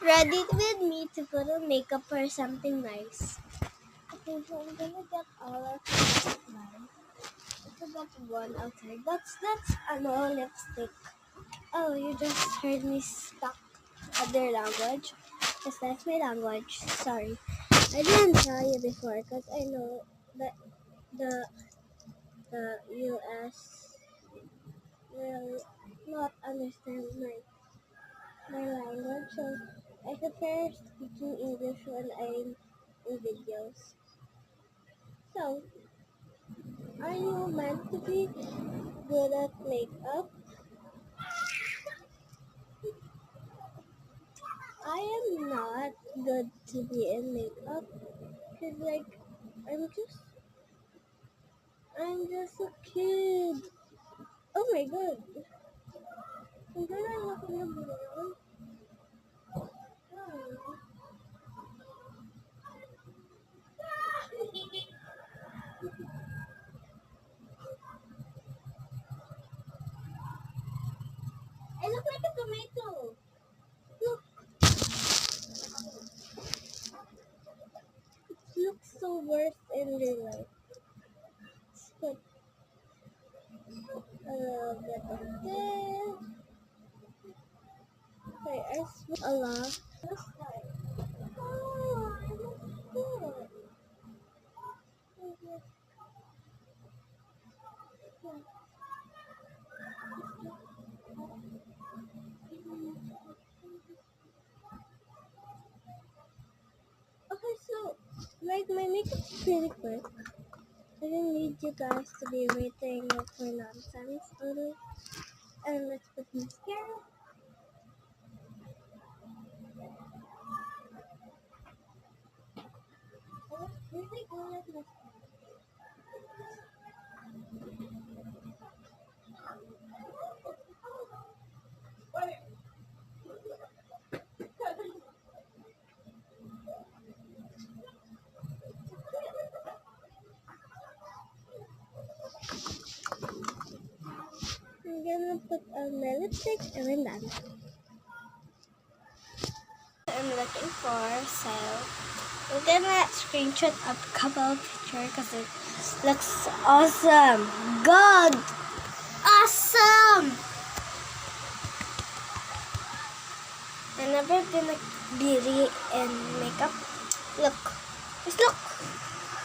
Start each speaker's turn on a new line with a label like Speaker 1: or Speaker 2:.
Speaker 1: Ready with me to put on makeup or something nice. Okay, so I'm gonna get all of this nice. It's about one outside. That's no lipstick. Oh, you just heard me stuck other language. Yes, that's my language. Sorry. I didn't tell you before because I know that the US will not understand my language, so I prefer speaking English when I'm in videos. So, are you meant to be good at makeup? I am not good to be in makeup because, like, I'm just I'm just a kid. Oh my god. And then I look in the mirror. Oh. I look like a tomato. Look, it looks so worse in real life. But a little bit of this. Wait, I swear a lot. Oh, I look good. Okay, so like my makeup's pretty quick. I didn't need you guys to be waiting for nonsense on it. And let's put mascara. Oh, really good at mascara. I'm gonna put on my lipstick and then done. I'm looking for, so I'm gonna screenshot a couple of pictures because it looks awesome. God, awesome! I'm never gonna beauty and makeup. Look, just look.